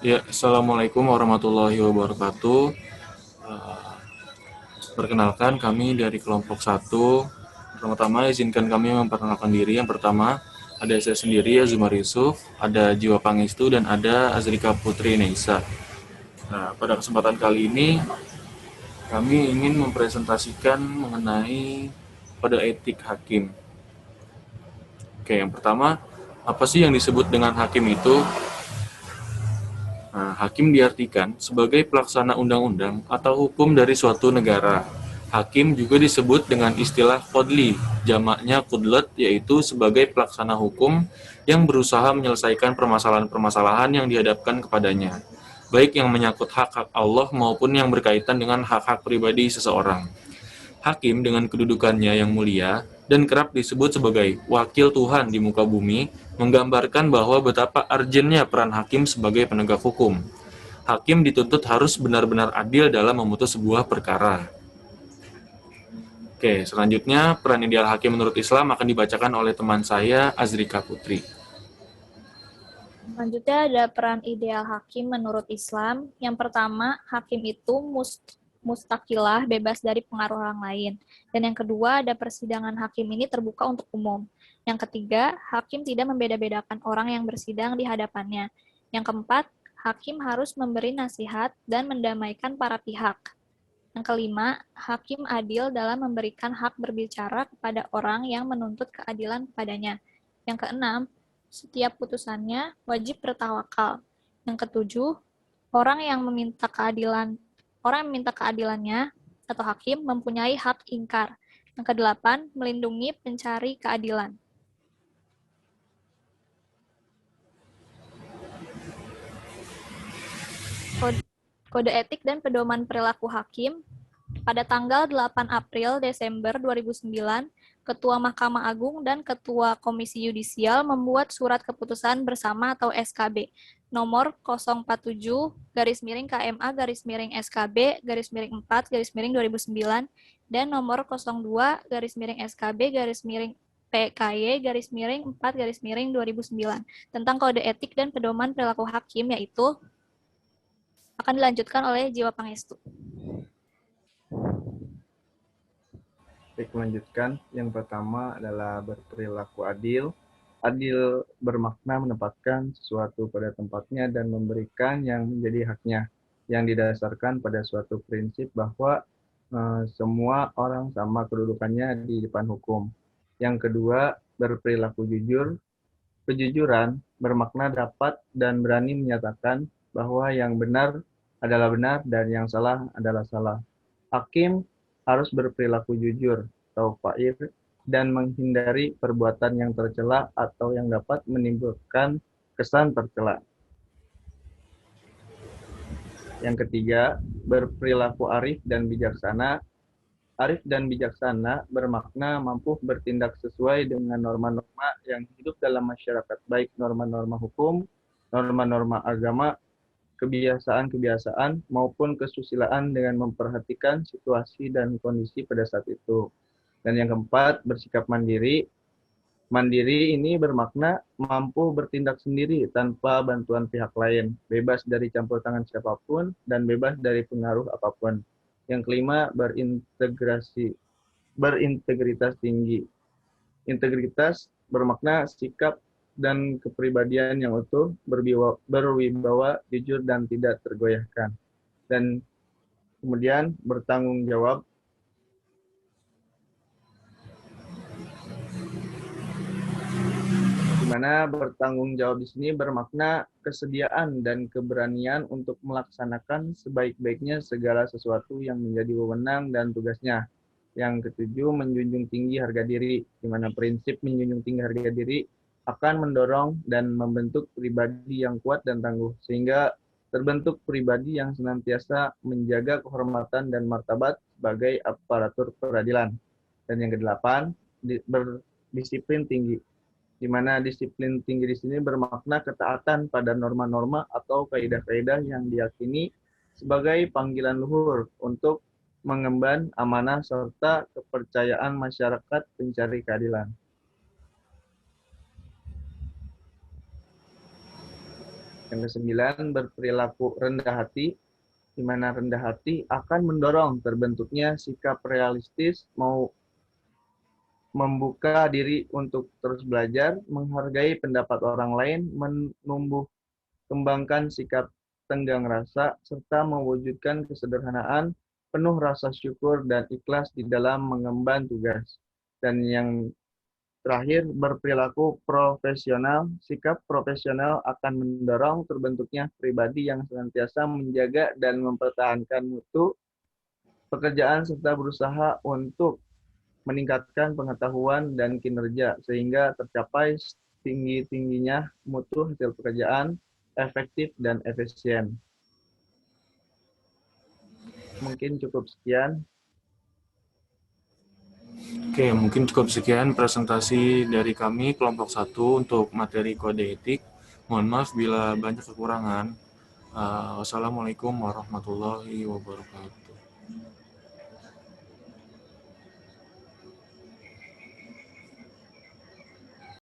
Ya, Assalamualaikum warahmatullahi wabarakatuh. Eh, Perkenalkan, kami dari kelompok satu. Pertama-tama, izinkan kami memperkenalkan diri. Yang pertama, ada saya sendiri, Azumar Yusuf, ada Jiwa Pangestu, dan ada Azrika Putri Neisa. Nah, pada kesempatan kali ini, kami ingin mempresentasikan mengenai pada etik hakim. Oke, yang pertama, apa sih yang disebut dengan hakim itu? Nah, hakim diartikan sebagai pelaksana undang-undang atau hukum dari suatu negara. Hakim juga disebut dengan istilah qadli, jamaknya qudlat, yaitu sebagai pelaksana hukum yang berusaha menyelesaikan permasalahan-permasalahan yang dihadapkan kepadanya, baik yang menyangkut hak-hak Allah maupun yang berkaitan dengan hak-hak pribadi seseorang. Hakim dengan kedudukannya yang mulia dan kerap disebut sebagai wakil Tuhan di muka bumi, menggambarkan bahwa betapa urgentnya peran hakim sebagai penegak hukum. Hakim dituntut harus benar-benar adil dalam memutus sebuah perkara. Oke, selanjutnya peran ideal hakim menurut Islam akan dibacakan oleh teman saya, Azrika Putri. Selanjutnya ada peran ideal hakim menurut Islam. Yang pertama, hakim itu mustaqilah, bebas dari pengaruh orang lain. Dan yang kedua, ada persidangan hakim ini terbuka untuk umum. Yang ketiga, hakim tidak membeda-bedakan orang yang bersidang di hadapannya. Yang keempat, hakim harus memberi nasihat dan mendamaikan para pihak. Yang kelima, hakim adil dalam memberikan hak berbicara kepada orang yang menuntut keadilan kepadanya. Yang keenam, setiap putusannya wajib bertawakal. Yang ketujuh, orang yang meminta keadilannya atau hakim mempunyai hak ingkar. Yang kedelapan, melindungi pencari keadilan. Kode etik dan pedoman perilaku hakim. Pada tanggal 8 April Desember 2009, Ketua Mahkamah Agung dan Ketua Komisi Yudisial membuat surat keputusan bersama atau SKB nomor 047 garis miring KMA garis miring SKB garis miring 4 garis miring 2009 dan nomor 02 garis miring SKB garis miring PKY garis miring 4 garis miring 2009 tentang kode etik dan pedoman perilaku hakim, yaitu akan dilanjutkan oleh Jiwa Pangestu. Baik, melanjutkan. Yang pertama adalah berperilaku adil. Adil bermakna menempatkan sesuatu pada tempatnya dan memberikan yang menjadi haknya, yang didasarkan pada suatu prinsip bahwa semua orang sama kedudukannya di depan hukum. Yang kedua, berperilaku jujur. Kejujuran bermakna dapat dan berani menyatakan bahwa yang benar adalah benar dan yang salah adalah salah. Hakim harus berperilaku jujur atau fair dan menghindari perbuatan yang tercela atau yang dapat menimbulkan kesan tercela. Yang ketiga, berperilaku arif dan bijaksana. Arif dan bijaksana bermakna mampu bertindak sesuai dengan norma-norma yang hidup dalam masyarakat, baik norma-norma hukum, norma-norma agama, kebiasaan-kebiasaan, maupun kesusilaan dengan memperhatikan situasi dan kondisi pada saat itu. Dan yang keempat, bersikap mandiri. Mandiri ini bermakna mampu bertindak sendiri tanpa bantuan pihak lain, bebas dari campur tangan siapapun, dan bebas dari pengaruh apapun. Yang kelima, berintegritas tinggi. Integritas bermakna sikap dan kepribadian yang utuh, berwibawa, jujur, dan tidak tergoyahkan. Dan kemudian bertanggung jawab. Di mana bertanggung jawab di sini bermakna kesediaan dan keberanian untuk melaksanakan sebaik-baiknya segala sesuatu yang menjadi wewenang dan tugasnya. Yang ketujuh, menjunjung tinggi harga diri, di mana prinsip menjunjung tinggi harga diri akan mendorong dan membentuk pribadi yang kuat dan tangguh, sehingga terbentuk pribadi yang senantiasa menjaga kehormatan dan martabat sebagai aparatur peradilan. Dan yang kedelapan, berdisiplin tinggi, di mana disiplin tinggi di sini bermakna ketaatan pada norma-norma atau kaidah-kaidah yang diyakini sebagai panggilan luhur untuk mengemban amanah serta kepercayaan masyarakat pencari keadilan. Yang kesembilan, berperilaku rendah hati, di mana rendah hati akan mendorong terbentuknya sikap realistis, mau membuka diri untuk terus belajar, menghargai pendapat orang lain, menumbuh kembangkan sikap tenggang rasa, serta mewujudkan kesederhanaan, penuh rasa syukur dan ikhlas di dalam mengemban tugas. Dan yang terakhir, berperilaku profesional. Sikap profesional akan mendorong terbentuknya pribadi yang senantiasa menjaga dan mempertahankan mutu pekerjaan serta berusaha untuk meningkatkan pengetahuan dan kinerja sehingga tercapai tinggi-tingginya mutu hasil pekerjaan efektif dan efisien. Mungkin cukup sekian. Oke, mungkin cukup sekian presentasi dari kami kelompok 1 untuk materi kode etik. Mohon maaf bila banyak kekurangan. Wassalamualaikum warahmatullahi wabarakatuh.